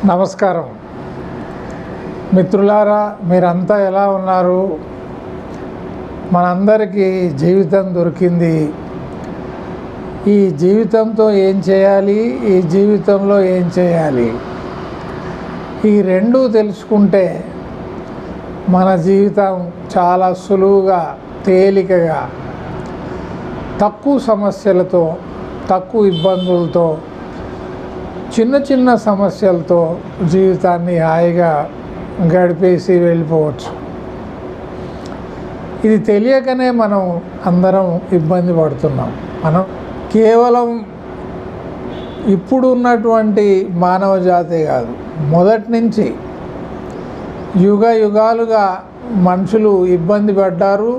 నమస్కారం మిత్రులారా, మీరంతా ఎలా ఉన్నారు? మనందరికీ జీవితం దొరికింది. ఈ జీవితంతో ఏం చేయాలి, ఈ జీవితంలో ఏం చేయాలి, ఈ రెండూ తెలుసుకుంటే మన జీవితం చాలా సులువుగా, తేలికగా, తక్కువ సమస్యలతో, తక్కువ ఇబ్బందులతో, చిన్న చిన్న సమస్యలతో జీవితాన్ని హాయిగా గడిపేసి వెళ్ళిపోవచ్చు. ఇది తెలియకనే మనం అందరం ఇబ్బంది పడుతున్నాం. మనం కేవలం ఇప్పుడు ఉన్నటువంటి మానవ జాతే కాదు, మొదటి నుంచి యుగ యుగాలుగా మనుషులు ఇబ్బంది పడ్డారు,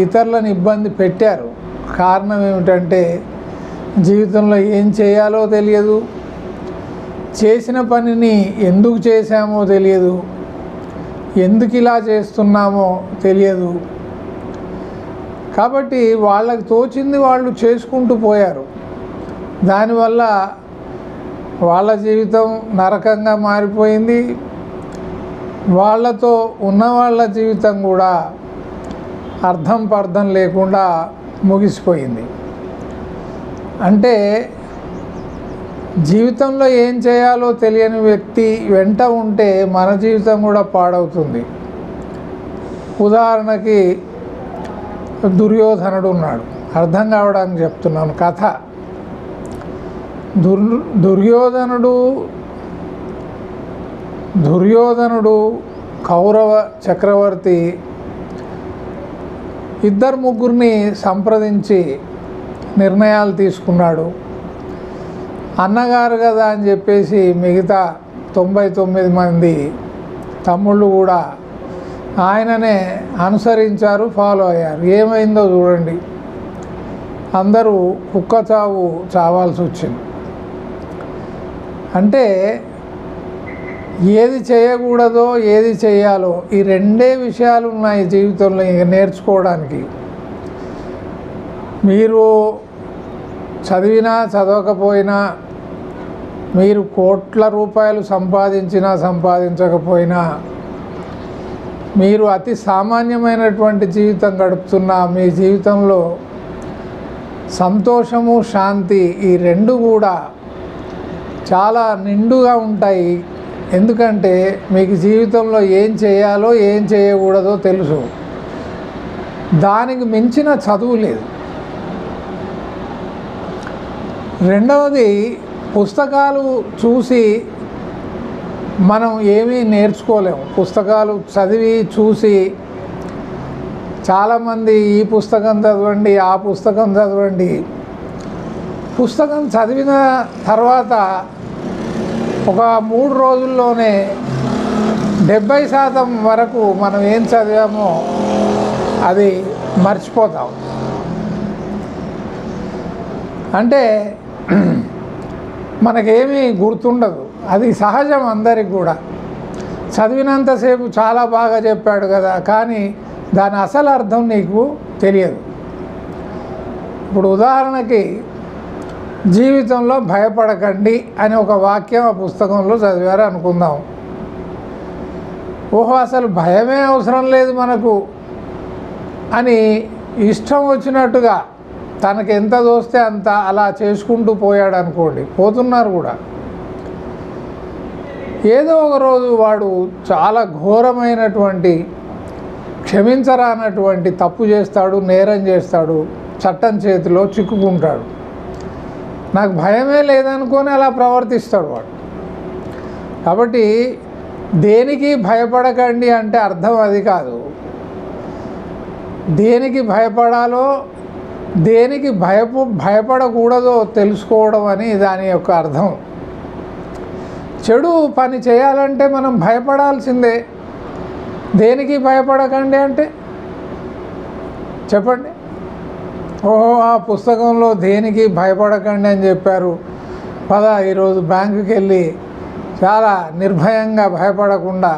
ఇతరులను ఇబ్బంది పెట్టారు. కారణం ఏమిటంటే జీవితంలో ఏం చేయాలో తెలియదు, చేసిన పనిని ఎందుకు చేశామో తెలియదు, ఎందుకు ఇలా చేస్తున్నామో తెలియదు. కాబట్టి వాళ్ళకి తోచింది వాళ్ళు చేసుకుంటూ పోయారు. దానివల్ల వాళ్ళ జీవితం నరకంగా మారిపోయింది. వాళ్ళతో ఉన్న వాళ్ళ జీవితం కూడా అర్థం పర్థం లేకుండా ముగిసిపోయింది. అంటే జీవితంలో ఏం చేయాలో తెలియని వ్యక్తి వెంట ఉంటే మన జీవితం కూడా పాడవుతుంది. ఉదాహరణకి దుర్యోధనుడు ఉన్నాడు. అర్థం కావడానికి చెప్తున్నాను కథ. దుర్యోధనుడు కౌరవ చక్రవర్తి ఇద్దరు ముగ్గురిని సంప్రదించి నిర్ణయాలు తీసుకున్నాడు. అన్నగారు కదా అని చెప్పేసి మిగతా 99 మంది తమ్ముళ్ళు కూడా ఆయననే అనుసరించారు, ఫాలో అయ్యారు. ఏమైందో చూడండి, అందరూ కుక్క చావు చావాల్సి వచ్చింది. అంటే ఏది చేయకూడదో ఏది చేయాలో ఈ రెండే విషయాలు ఉన్నాయి జీవితంలో ఇక నేర్చుకోవడానికి. మీరు చదివినా చదవకపోయినా, మీరు కోట్ల రూపాయలు సంపాదించినా సంపాదించకపోయినా, మీరు అతి సామాన్యమైనటువంటి జీవితం గడుపుతున్న మీ జీవితంలో సంతోషము, శాంతి ఈ రెండు కూడా చాలా నిండుగా ఉంటాయి. ఎందుకంటే మీకు జీవితంలో ఏం చేయాలో ఏం చేయకూడదో తెలుసు. దానికి మించిన చదువు లేదు. రెండవది, పుస్తకాలు చూసి మనం ఏమీ నేర్చుకోలేము. పుస్తకాలు చదివి చూసి చాలామంది ఈ పుస్తకం చదవండి, ఆ పుస్తకం చదవండి. పుస్తకం చదివిన తర్వాత ఒక 3 రోజుల్లోనే 70% వరకు మనం ఏం చదివామో అది మర్చిపోతాం. అంటే మనకేమీ గుర్తుండదు. అది సహజం అందరికి కూడా. చదివినంతసేపు చాలా బాగా చెప్పాడు కదా, కానీ దాని అసలు అర్థం నీకు తెలియదు. ఇప్పుడు ఉదాహరణకి జీవితంలో భయపడకండి అని ఒక వాక్యం ఆ పుస్తకంలో చదివారు అనుకుందాం. ఓహో, అసలు భయమే అవసరం లేదు మనకు అని ఇష్టం వచ్చినట్టుగా తనకు ఎంత దోస్తే అంత అలా చేసుకుంటూ పోయాడు అనుకోండి, పోతున్నారు కూడా. ఏదో ఒక రోజు వాడు చాలా ఘోరమైనటువంటి, క్షమించరానటువంటి తప్పు చేస్తాడు, నేరం చేస్తాడు, చట్టం చేతిలో చిక్కుకుంటాడు. నాకు భయమే లేదనుకొని అలా ప్రవర్తిస్తాడు వాడు. కాబట్టి దేనికి భయపడకండి అంటే అర్థం అది కాదు. దేనికి భయపడాలో, దేనికి భయపడకూడదో తెలుసుకోవడం అని దాని యొక్క అర్థం. చెడు పని చేయాలంటే మనం భయపడాల్సిందే. దేనికి భయపడకండి అంటే చెప్పండి. ఓహో, ఆ పుస్తకంలో దేనికి భయపడకండి అని చెప్పారు, పద ఈరోజు బ్యాంకుకి వెళ్ళి చాలా నిర్భయంగా భయపడకుండా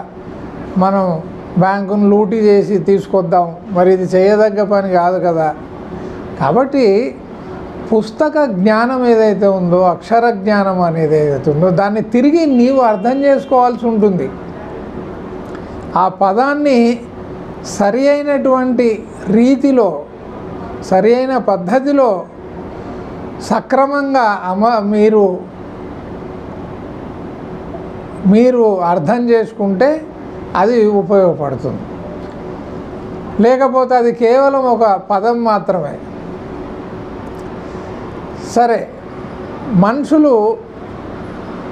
మనం బ్యాంకును లూటీ చేసి తీసుకొద్దాం. మరి ఇది చేయదగ్గ పని కాదు కదా. కాబట్టి పుస్తక జ్ఞానం ఏదైతే ఉందో, అక్షర జ్ఞానం అనేది ఏదైతే ఉందో, దాన్ని తిరిగి నీవు అర్థం చేసుకోవాల్సి ఉంటుంది. ఆ పదాన్ని సరి అయినటువంటి రీతిలో, సరి అయిన పద్ధతిలో సక్రమంగా మీరు అర్థం చేసుకుంటే అది ఉపయోగపడుతుంది. లేకపోతే అది కేవలం ఒక పదం మాత్రమే. సరే, మనుషులు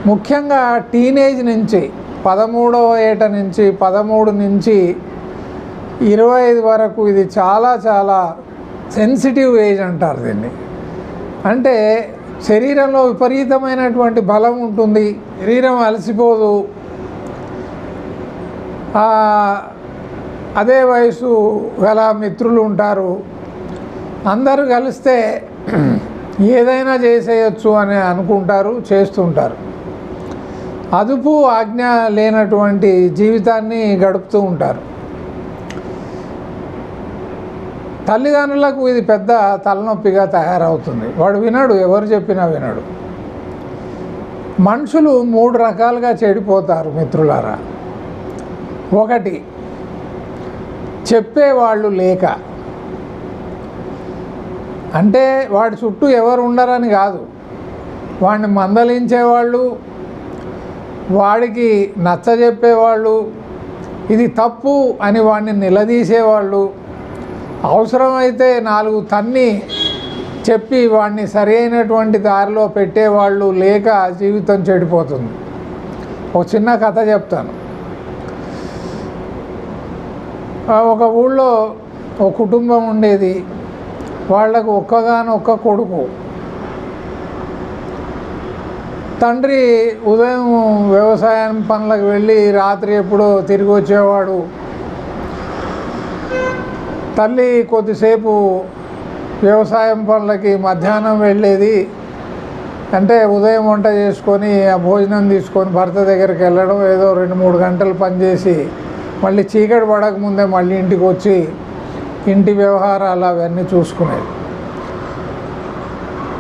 ముఖ్యంగా టీనేజ్ నుంచి 13వ ఏట నుంచి 13 నుంచి 25 వరకు ఇది చాలా చాలా సెన్సిటివ్ ఏజ్ అంటారు దీన్ని. అంటే శరీరంలో విపరీతమైనటువంటి బలం ఉంటుంది, శరీరం అలసిపోదు. అదే వయసు గల మిత్రులు ఉంటారు, అందరూ కలిస్తే ఏదైనా చేసేయచ్చు అని అనుకుంటారు, చేస్తుంటారు. అదుపు ఆజ్ఞ లేనటువంటి జీవితాన్ని గడుపుతూ ఉంటారు. తల్లిదండ్రులకు ఇది పెద్ద తలనొప్పిగా తయారవుతుంది. వాడు వినడు, ఎవరు చెప్పినా వినడు. మనుషులు 3 రకాలుగా చెడిపోతారు మిత్రులారా. ఒకటి, చెప్పేవాళ్ళు లేక. అంటే వాడి చుట్టూ ఎవరు ఉండరని కాదు, వాడిని మందలించేవాళ్ళు, వాడికి నచ్చజెప్పేవాళ్ళు, ఇది తప్పు అని వాడిని నిలదీసేవాళ్ళు, అవసరమైతే 4 తన్ని చెప్పి వాడిని సరి అయినటువంటి దారిలో పెట్టేవాళ్ళు లేక జీవితం చెడిపోతుంది. ఒక చిన్న కథ చెప్తాను. ఒక ఊళ్ళో ఒక కుటుంబం ఉండేది. వాళ్లకు ఒక్కగానొక్క కొడుకు. తండ్రి ఉదయం వ్యవసాయం పనులకు వెళ్ళి రాత్రి ఎప్పుడో తిరిగి వచ్చేవాడు. తల్లి కొద్దిసేపు వ్యవసాయం పనులకి మధ్యాహ్నం వెళ్ళేది. అంటే ఉదయం వంట చేసుకొని ఆ భోజనం తీసుకొని భర్త దగ్గరికి వెళ్ళడం, ఏదో 2-3 గంటలు పనిచేసి మళ్ళీ చీకటి పడకముందే మళ్ళీ ఇంటికి వచ్చి ఇంటి వ్యవహారాలు అవన్నీ చూసుకునేది.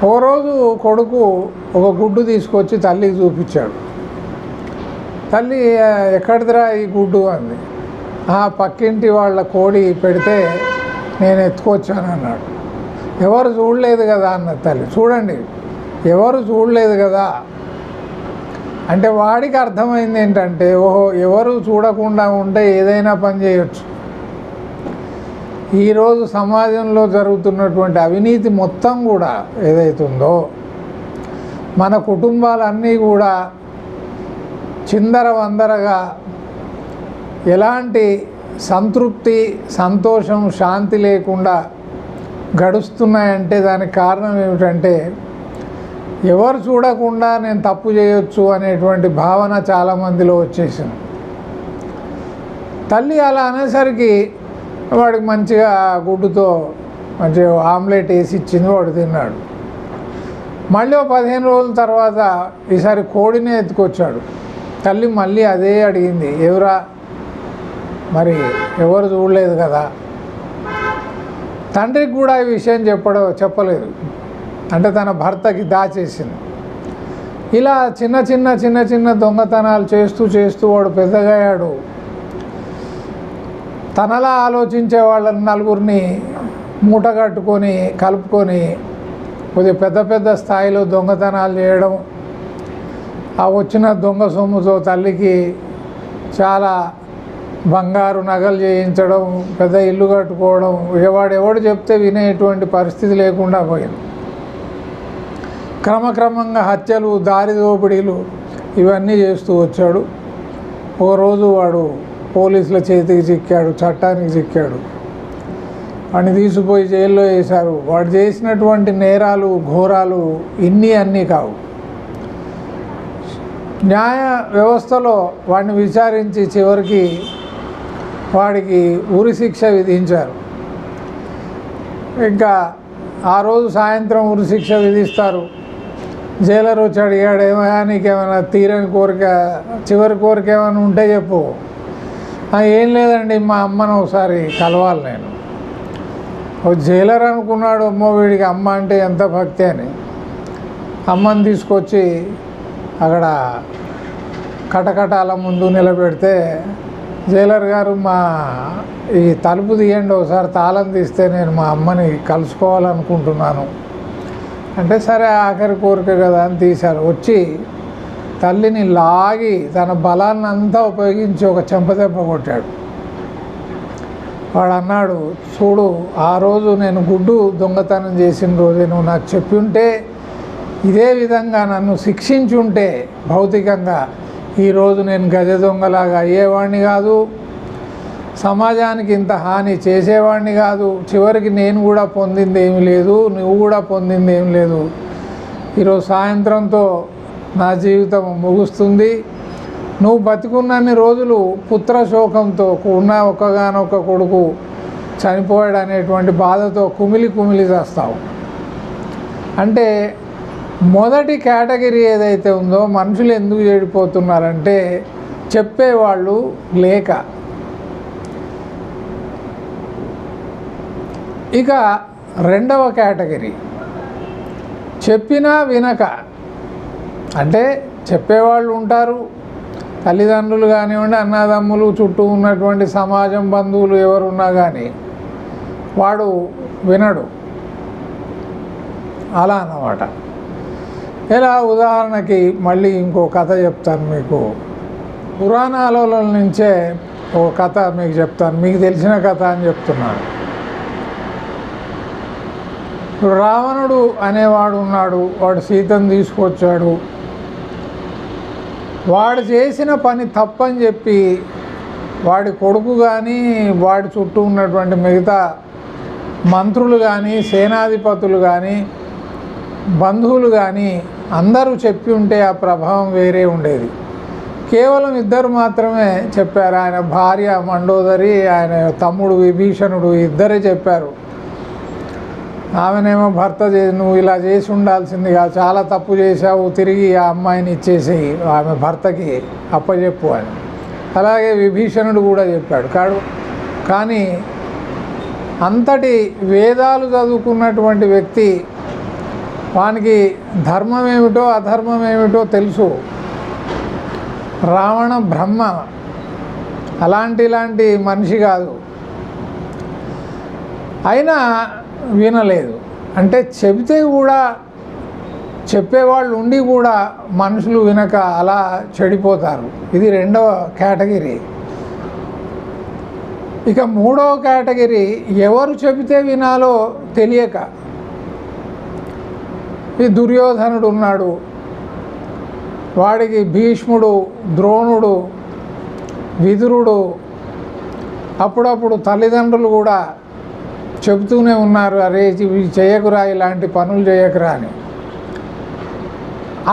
ఓ రోజు కొడుకు ఒక గుడ్డు తీసుకొచ్చి తల్లికి చూపించాడు. తల్లి, ఎక్కడిదిరా ఈ గుడ్డు అంది. పక్కింటి వాళ్ళ కోడి పెడితే నేను ఎత్తుకొచ్చాను అన్నాడు. ఎవరు చూడలేదు కదా అన్నది తల్లి. చూడండి, ఎవరు చూడలేదు కదా అంటే వాడికి అర్థమైంది ఏంటంటే, ఓహో, ఎవరు చూడకుండా ఉంటే ఏదైనా పని చేయొచ్చు. ఈరోజు సమాజంలో జరుగుతున్నటువంటి అవినీతి మొత్తం కూడా ఏదైతుందో, మన కుటుంబాలన్నీ కూడా చిందరవందరగా ఎలాంటి సంతృప్తి, సంతోషం, శాంతి లేకుండా గడుస్తున్నాయంటే దానికి కారణం ఏమిటంటే, ఎవరు చూడకుండా నేను తప్పు చేయొచ్చు అనేటువంటి భావన చాలామందిలో వచ్చేసింది. తల్లి అలా అనేసరికి వాడికి మంచిగా గుడ్డుతో మంచిగా ఆమ్లెట్ వేసి ఇచ్చింది, వాడు తిన్నాడు. మళ్ళీ 15 రోజుల తర్వాత ఈసారి కోడినే ఎత్తుకొచ్చాడు. తల్లి మళ్ళీ అదే అడిగింది, ఎవరా, మరి ఎవరు చూడలేదు కదా. తండ్రికి కూడా ఈ విషయం చెప్పలేదు. అంటే తన భర్తకి దాచేసింది. ఇలా చిన్న చిన్న దొంగతనాలు చేస్తూ వాడు పెద్దగయ్యాడు. తనలా ఆలోచించే వాళ్ళని 4గురిని మూటగట్టుకొని కలుపుకొని కొద్దిగా పెద్ద స్థాయిలో దొంగతనాలు చేయడం, ఆ వచ్చిన దొంగ సొమ్ముతో తల్లికి చాలా బంగారు నగలు చేయించడం, పెద్ద ఇల్లు కట్టుకోవడం. ఎవడు చెప్తే వినేటువంటి పరిస్థితి లేకుండా పోయింది. క్రమక్రమంగా హత్యలు, దారి దోపిడీలు ఇవన్నీ చేస్తూ వచ్చాడు. ఓ రోజు వాడు పోలీసుల చేతికి చిక్కాడు, చట్టానికి చిక్కాడు. వాడిని తీసుకుపోయి జైల్లో వేశారు. వాడు చేసినటువంటి నేరాలు, ఘోరాలు అన్నీ కావు. న్యాయ వ్యవస్థలో వాడిని విచారించి చివరికి వాడికి ఉరిశిక్ష విధించారు. ఇంకా ఆ రోజు సాయంత్రం ఉరిశిక్ష విధిస్తారు. జైలర్ వచ్చి అడిగాడు, ఏమయ్యా నీకేమైనా తీరని కోరిక, చివరి కోరిక ఏమైనా ఉంటే చెప్పు. ఏం లేదండి, మా అమ్మను ఒకసారి కలవాలి నేను. ఓ జైలర్ అనుకున్నాడు, అమ్మో వీడికి అమ్మ అంటే ఎంత భక్తి అని. అమ్మని తీసుకొచ్చి అక్కడ కటకటాల ముందు నిలబెడితే జైలర్ గారు మా ఈ తలుపు తీయండి, ఒకసారి తాళం తీస్తే నేను మా అమ్మని కలుసుకోవాలనుకుంటున్నాను అంటే, సరే ఆఖరి కోరిక కదా అని తీశారు. వచ్చి తల్లిని లాగి తన బలాన్ని అంతా ఉపయోగించి ఒక చెంపదెబ్బ కొట్టాడు. వాడు అన్నాడు, చూడు ఆ రోజు నేను గుడ్డు దొంగతనం చేసిన రోజే నువ్వు నాకు చెప్పి ఉంటే, ఇదే విధంగా నన్ను శిక్షించి ఉంటే భౌతికంగా ఈరోజు నేను గజ దొంగలాగా అయ్యేవాడిని కాదు, సమాజానికి ఇంత హాని చేసేవాడిని కాదు, చివరికి నేను కూడా పొందింది ఏమీ లేదు, నువ్వు కూడా పొందింది ఏం లేదు. ఈరోజు సాయంత్రంతో నా జీవితం ముగుస్తుంది. నువ్వు బతికున్నన్ని రోజులు పుత్రశోకంతో ఉన్న ఒక్కగానొక్క కొడుకు చనిపోయాడు అనేటువంటి బాధతో కుమిలి కుమిలి చేస్తావు. అంటే మొదటి కేటగిరీ ఏదైతే ఉందో, మనుషులు ఎందుకు చెడిపోతున్నారంటే చెప్పేవాళ్ళు లేక. ఇక రెండవ కేటగిరీ చెప్పినా వినక. అంటే చెప్పేవాళ్ళు ఉంటారు, తల్లిదండ్రులు కానివ్వండి, అన్నదమ్ములు, చుట్టూ ఉన్నటువంటి సమాజం, బంధువులు ఎవరున్నా కానీ వాడు వినడు. అలా అన్నమాట. ఇలా ఉదాహరణకి మళ్ళీ ఇంకో కథ చెప్తాను మీకు. పురాణాల నుంచే ఓ కథ మీకు చెప్తాను, మీకు తెలిసిన కథ అని చెప్తున్నాను. రావణుడు అనేవాడు ఉన్నాడు. వాడు సీతను తీసుకొచ్చాడు. వాడు చేసిన పని తప్పని చెప్పి వాడి కొడుకు కానీ, వాడి చుట్టూ ఉన్నటువంటి మిగతా మంత్రులు కానీ, సేనాధిపతులు కానీ, బంధువులు కానీ అందరూ చెప్పి ఉంటే ఆ ప్రభావం వేరే ఉండేది. కేవలం ఇద్దరు మాత్రమే చెప్పారు. ఆయన భార్య మండోదరి, ఆయన తమ్ముడు విభీషణుడు ఇద్దరే చెప్పారు. ఆమెనేమో భర్త నువ్వు ఇలా చేసి ఉండాల్సిందిగా, చాలా తప్పు చేశావు, తిరిగి ఆ అమ్మాయిని ఇచ్చేసి ఆమె భర్తకి అప్పచెప్పు అని. అలాగే విభీషణుడు కూడా చెప్పాడు కానీ అంతటి వేదాలు చదువుకున్నటువంటి వ్యక్తి, వానికి ధర్మం ఏమిటో అధర్మం ఏమిటో తెలుసు. రావణ బ్రహ్మ ఇలాంటి మనిషి కాదు. అయినా వినలేదు. అంటే చెబితే కూడా, చెప్పేవాళ్ళు ఉండి కూడా మనుషులు వినక అలా చెడిపోతారు. ఇది రెండవ కేటగిరీ. ఇక మూడవ కేటగిరీ ఎవరు చెబితే వినాలో తెలియక. ఈ దుర్యోధనుడు ఉన్నాడు. వాడికి భీష్ముడు, ద్రోణుడు, విదురుడు, అప్పుడప్పుడు తల్లిదండ్రులు కూడా చెబుతూనే ఉన్నారు, అరే ఇవి చేయకురా, ఇలాంటి పనులు చేయకురా అని.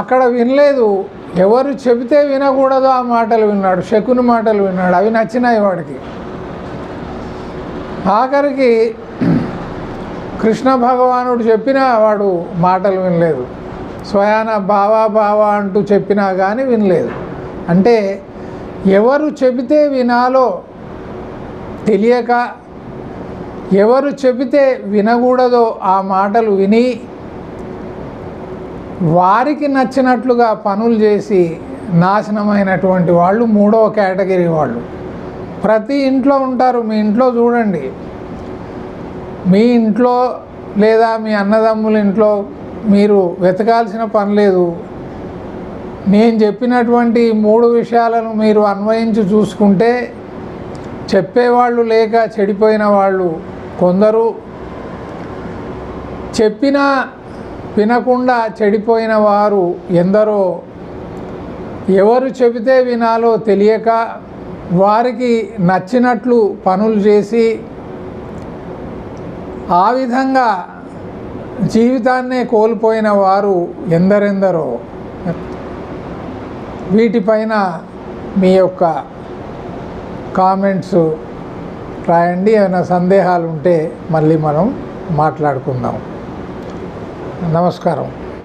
అక్కడ వినలేదు. ఎవరు చెబితే వినకూడదో ఆ మాటలు విన్నాడు, శకుని మాటలు విన్నాడు. అవి నచ్చినాయి వాడికి. ఆఖరికి కృష్ణ భగవానుడు చెప్పినా వాడు మాటలు వినలేదు. స్వయాన బావా బావా అంటూ చెప్పినా కానీ వినలేదు. అంటే ఎవరు చెబితే వినాలో తెలియక, ఎవరు చెబితే వినకూడదో ఆ మాటలు విని వారికి నచ్చినట్లుగా పనులు చేసి నాశనమైనటువంటి వాళ్ళు మూడవ కేటగిరీ వాళ్ళు. ప్రతి ఇంట్లో ఉంటారు. మీ ఇంట్లో చూడండి, మీ ఇంట్లో లేదా మీ అన్నదమ్ముల ఇంట్లో మీరు వెతకాల్సిన పని లేదు. నేను చెప్పినటువంటి 3 విషయాలను మీరు అన్వయించి చూసుకుంటే చెప్పేవాళ్ళు లేక చెడిపోయిన వాళ్ళు కొందరు, చెప్పినా వినకుండా చెడిపోయిన వారు ఎందరో. ఎవరు చెబితే వినాలో తెలియక వారికి నచ్చినట్లు పనులు చేసి ఆ విధంగా జీవితాన్నే కోల్పోయిన వారు ఎందరెందరో. వీటిపైన మీ యొక్క కామెంట్స్ రాయండి. ఏమైనా సందేహాలు ఉంటే మళ్ళీ మనం మాట్లాడుకుందాం. నమస్కారం.